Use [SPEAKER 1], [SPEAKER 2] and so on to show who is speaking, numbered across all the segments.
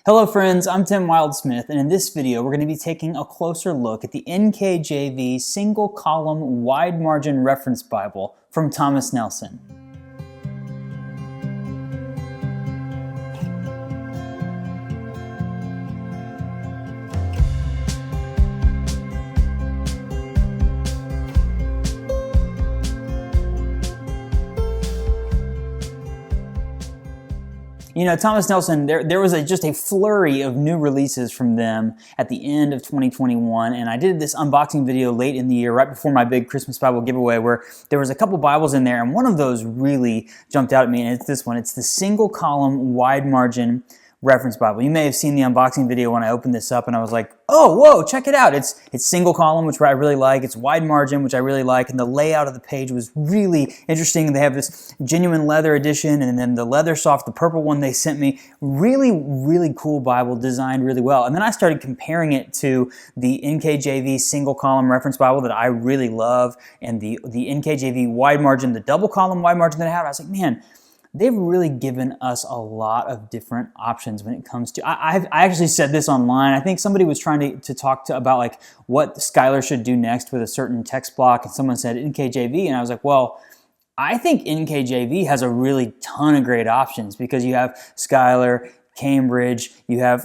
[SPEAKER 1] Hello friends, I'm Tim Wildsmith, and in this video we're going to be taking a closer look at the NKJV single column wide margin reference Bible from Thomas Nelson. You know, Thomas Nelson, there was just a flurry of new releases from them at the end of 2021, and I did this unboxing video late in the year, right before my big Christmas Bible giveaway, where there was a couple Bibles in there, and one of those really jumped out at me, and it's this one. It's the single column wide margin reference Bible. You may have seen the unboxing video when I opened this up, and I was like, oh, whoa, check it out. It's single column, which I really like. It's wide margin, which I really like. And the layout of the page was really interesting. They have this genuine leather edition, and then the leather soft, the purple one they sent me. Really, really cool Bible, designed really well. And then I started comparing it to the NKJV single column reference Bible that I really love, and the NKJV wide margin, the double column wide margin that I have. I was like, man, they've really given us a lot of different options when it comes to, I actually said this online. I think somebody was trying to talk about like what Skylar should do next with a certain text block, and someone said NKJV, and I was like, well, I think NKJV has a really ton of great options, because you have Skylar, Cambridge, you have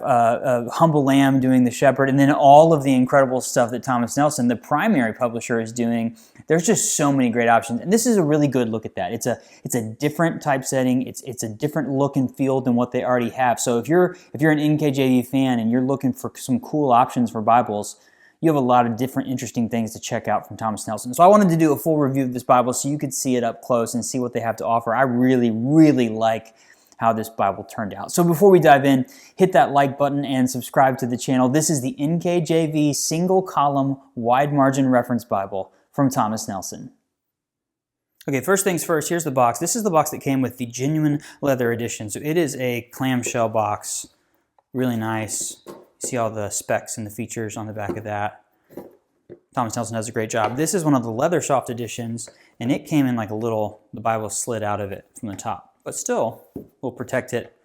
[SPEAKER 1] Humble Lamb doing the Shepherd, and then all of the incredible stuff that Thomas Nelson, the primary publisher, is doing. There's just so many great options, and this is a really good look at that. It's a different typesetting. It's a different look and feel than what they already have. So if you're an NKJV fan and you're looking for some cool options for Bibles, you have a lot of different interesting things to check out from Thomas Nelson. So I wanted to do a full review of this Bible so you could see it up close and see what they have to offer. I really, really like how this Bible turned out. So before we dive in, hit that like button and subscribe to the channel. This is the NKJV single column wide margin reference Bible from Thomas Nelson. Okay, first things first, here's the box. This is the box that came with the genuine leather edition. So it is a clamshell box, really nice. You see all the specs and the features on the back of that. Thomas Nelson does a great job. This is one of the leather soft editions, and it came in like the Bible slid out of it from the top. But still, will protect it.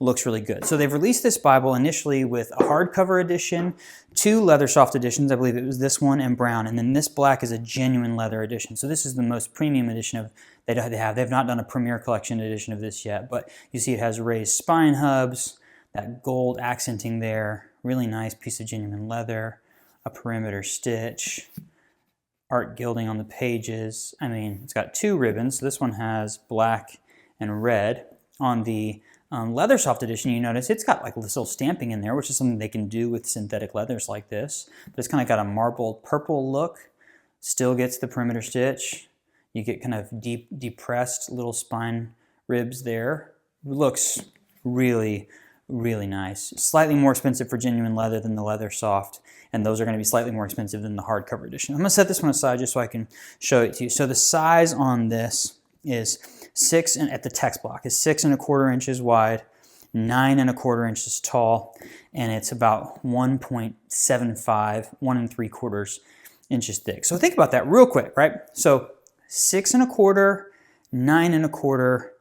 [SPEAKER 1] Looks really good. So they've released this Bible initially with a hardcover edition, 2 leather soft editions. I believe it was this one and brown, and then this black is a genuine leather edition. So this is the most premium edition they have. They've not done a Premier Collection edition of this yet, but you see it has raised spine hubs, that gold accenting there, really nice piece of genuine leather, a perimeter stitch, art gilding on the pages. I mean, it's got 2 ribbons. This one has black and red. On the leather soft edition, you notice it's got like this little stamping in there, which is something they can do with synthetic leathers like this. But it's kind of got a marbled purple look. Still gets the perimeter stitch. You get kind of depressed little spine ribs there. Looks really, really nice. Slightly more expensive for genuine leather than the leather soft, and those are going to be slightly more expensive than the hardcover edition. I'm going to set this one aside just so I can show it to you. So the size on this is 6, and at the text block is 6 1/4 inches wide, 9 1/4 inches tall, and it's about 1.75, 1 3/4 inches thick. So think about that real quick, right? So 6 1/4, 9 1/4,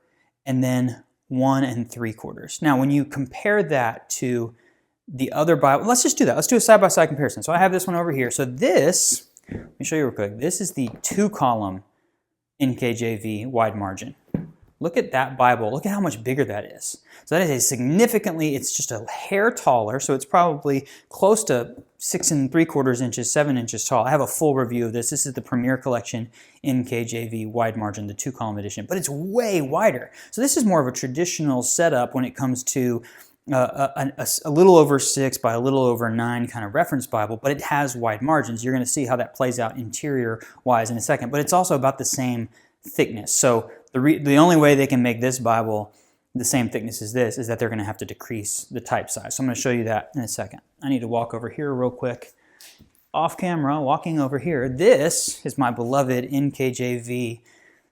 [SPEAKER 1] and then 1 3/4. Now, when you compare that to the other Bible, let's just do that. Let's do a side-by-side comparison. So I have this one over here. So this, let me show you real quick. This is the 2-column NKJV wide margin. Look at that Bible. Look at how much bigger that is. So that is a significantly, it's just a hair taller, so it's probably close to 6 3/4 inches, 7 inches tall. I have a full review of this. This is the Premier Collection NKJV wide margin, the 2-column edition, but it's way wider. So this is more of a traditional setup when it comes to a little over 6 by a little over 9 kind of reference Bible, but it has wide margins. You're going to see how that plays out interior-wise in a second, but it's also about the same thickness. So the only way they can make this Bible the same thickness as this is that they're going to have to decrease the type size. So I'm going to show you that in a second. I need to walk over here real quick. Off camera, walking over here. This is my beloved NKJV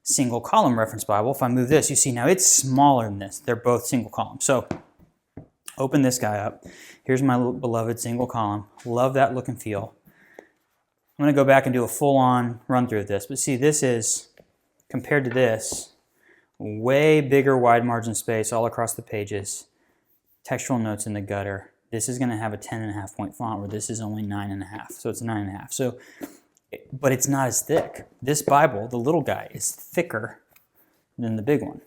[SPEAKER 1] single column reference Bible. If I move this, you see now it's smaller than this. They're both single column. So open this guy up. Here's my beloved single column. Love that look and feel. I'm going to go back and do a full-on run through of this. But see, this is, compared to this, way bigger wide margin space all across the pages. textual notes in the gutter. This is going to have a 10.5 point font where this is only 9.5, so it's 9.5. So, but it's not as thick. This Bible, the little guy, is thicker than the big one.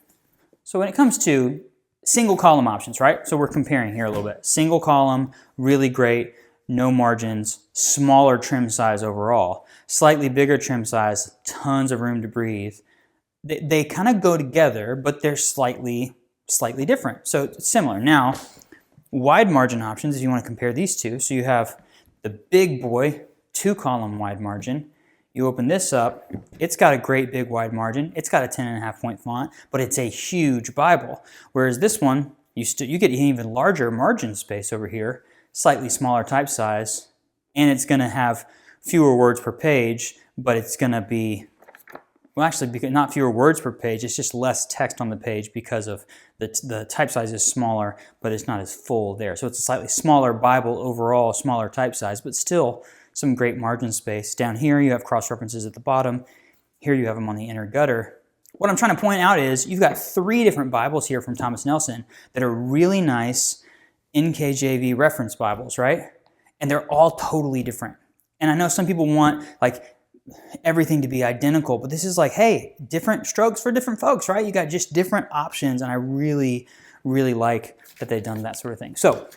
[SPEAKER 1] So when it comes to single column options, right? So we're comparing here a little bit. Single column, really great, no margins, smaller trim size overall, slightly bigger trim size, tons of room to breathe. They kind of go together, but they're slightly different. So it's similar. Now, wide margin options, if you want to compare these two, so you have the big boy 2-column wide margin. You open this up, it's got a great big wide margin. It's got a 10.5 point font, but it's a huge Bible. Whereas this one, you get an even larger margin space over here, slightly smaller type size, and it's going to have fewer words per page, but it's going to be, well, actually, not fewer words per page, it's just less text on the page because of the type size is smaller, but it's not as full there. So it's a slightly smaller Bible overall, smaller type size, but still some great margin space. Down here, you have cross-references at the bottom. Here you have them on the inner gutter. What I'm trying to point out is you've got 3 different Bibles here from Thomas Nelson that are really nice NKJV reference Bibles, right? And they're all totally different. And I know some people want like everything to be identical, but this is like, hey, different strokes for different folks, right? You got just different options, and I really, really like that they've done that sort of thing. So,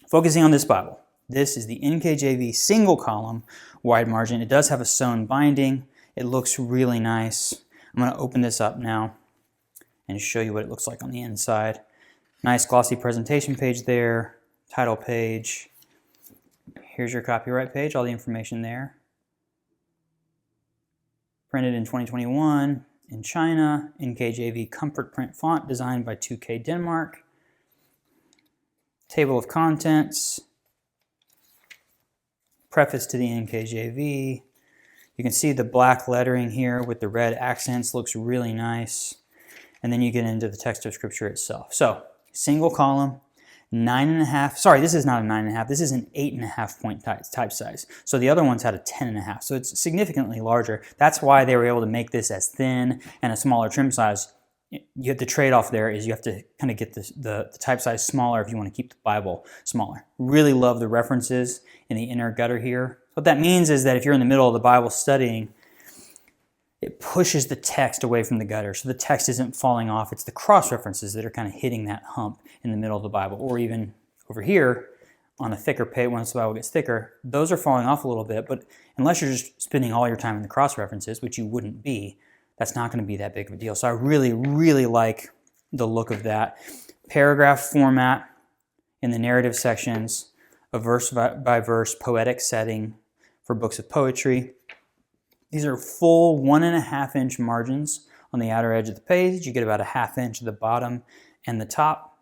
[SPEAKER 1] focusing on this Bible, this is the NKJV single column wide margin. It does have a sewn binding. It looks really nice. I'm going to open this up now and show you what it looks like on the inside. Nice glossy presentation page there, title page. Here's your copyright page, all the information there. Printed in 2021 in China, NKJV comfort print font designed by 2K Denmark. Table of contents. Preface to the NKJV. You can see the black lettering here with the red accents, looks really nice. And then you get into the text of Scripture itself. So, single column, 9.5, sorry, this is not a 9.5, this is an 8.5 point type size. So the other ones had a 10.5, so it's significantly larger. That's why they were able to make this as thin and a smaller trim size. You have the trade-off there is you have to kind of get the type size smaller if you want to keep the Bible smaller. Really love the references in the inner gutter here. What that means is that if you're in the middle of the Bible studying, it pushes the text away from the gutter, so the text isn't falling off. It's the cross-references that are kind of hitting that hump in the middle of the Bible, or even over here on a thicker page, once the Bible gets thicker, those are falling off a little bit, but unless you're just spending all your time in the cross-references, which you wouldn't be, that's not going to be that big of a deal. So I really, really like the look of that. Paragraph format in the narrative sections, a verse-by-verse poetic setting for books of poetry. These are full 1.5 inch margins on the outer edge of the page. You get about a 1/2 inch at the bottom and the top.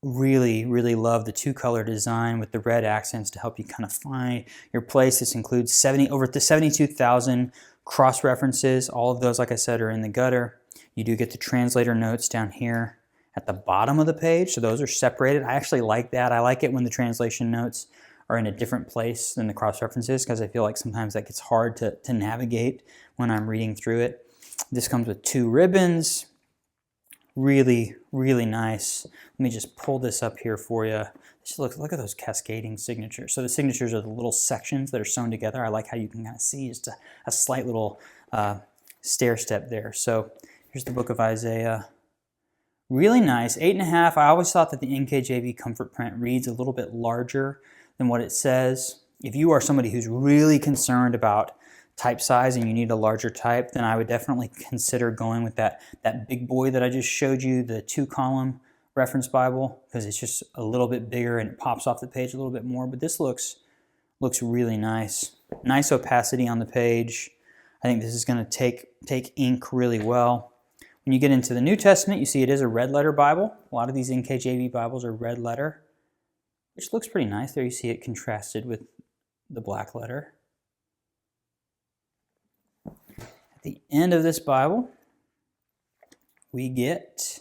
[SPEAKER 1] Really, really love the 2-color design with the red accents to help you kind of find your place. This includes over 72,000 cross-references. All of those, like I said, are in the gutter. You do get the translator notes down here at the bottom of the page, so those are separated. I actually like that. I like it when the translation notes are in a different place than the cross-references because I feel like sometimes that gets hard to navigate when I'm reading through it. This comes with 2 ribbons. Really, really nice. Let me just pull this up here for you. Just look at those cascading signatures. So the signatures are the little sections that are sewn together. I like how you can kind of see just a slight little stair step there. So here's the book of Isaiah. Really nice. 8.5. I always thought that the NKJV comfort print reads a little bit larger than what it says. If you are somebody who's really concerned about type size and you need a larger type, then I would definitely consider going with that big boy that I just showed you, the 2-column reference Bible, because it's just a little bit bigger and it pops off the page a little bit more. But this looks really nice. Nice opacity on the page. I think this is going to take ink really well. When you get into the New Testament, you see it is a red letter Bible. A lot of these NKJV Bibles are red letter, which looks pretty nice. There you see it contrasted with the black letter. At the end of this Bible, we get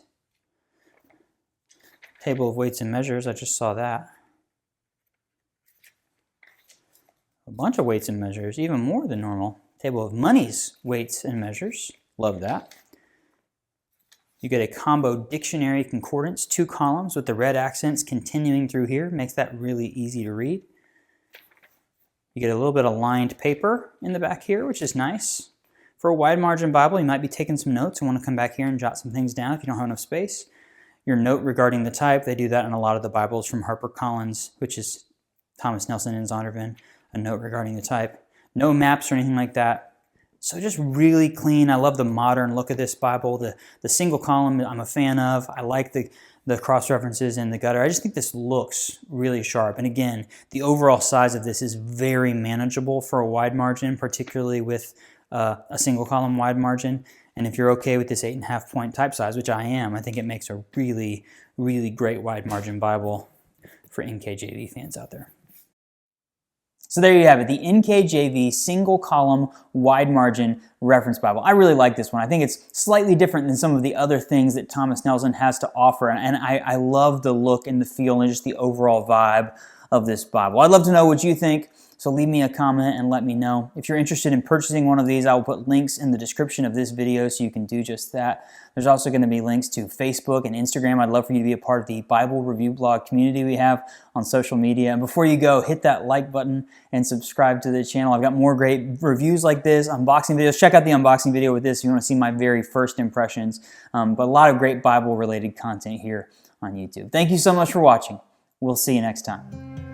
[SPEAKER 1] table of weights and measures. I just saw that. A bunch of weights and measures, even more than normal. Table of monies, weights and measures. Love that. You get a combo Dictionary-Concordance, 2 columns with the red accents continuing through here. Makes that really easy to read. You get a little bit of lined paper in the back here, which is nice. For a wide margin Bible, you might be taking some notes and want to come back here and jot some things down if you don't have enough space. Your note regarding the type, they do that in a lot of the Bibles from HarperCollins, which is Thomas Nelson and Zondervan, a note regarding the type. No maps or anything like that. So just really clean. I love the modern look of this Bible. The single column I'm a fan of. I like the cross references and the gutter. I just think this looks really sharp. And again, the overall size of this is very manageable for a wide margin, particularly with a single column wide margin. And if you're okay with this 8.5 point type size, which I am, I think it makes a really, really great wide margin Bible for NKJV fans out there. So there you have it, the NKJV single column wide margin reference Bible. I really like this one. I think it's slightly different than some of the other things that Thomas Nelson has to offer. And I love the look and the feel and just the overall vibe of this Bible. I'd love to know what you think. So leave me a comment and let me know. If you're interested in purchasing one of these, I will put links in the description of this video so you can do just that. There's also going to be links to Facebook and Instagram. I'd love for you to be a part of the Bible review blog community we have on social media. And before you go, hit that like button and subscribe to the channel. I've got more great reviews like this, unboxing videos. Check out the unboxing video with this if you want to see my very first impressions. But a lot of great Bible related content here on YouTube. Thank you so much for watching. We'll see you next time.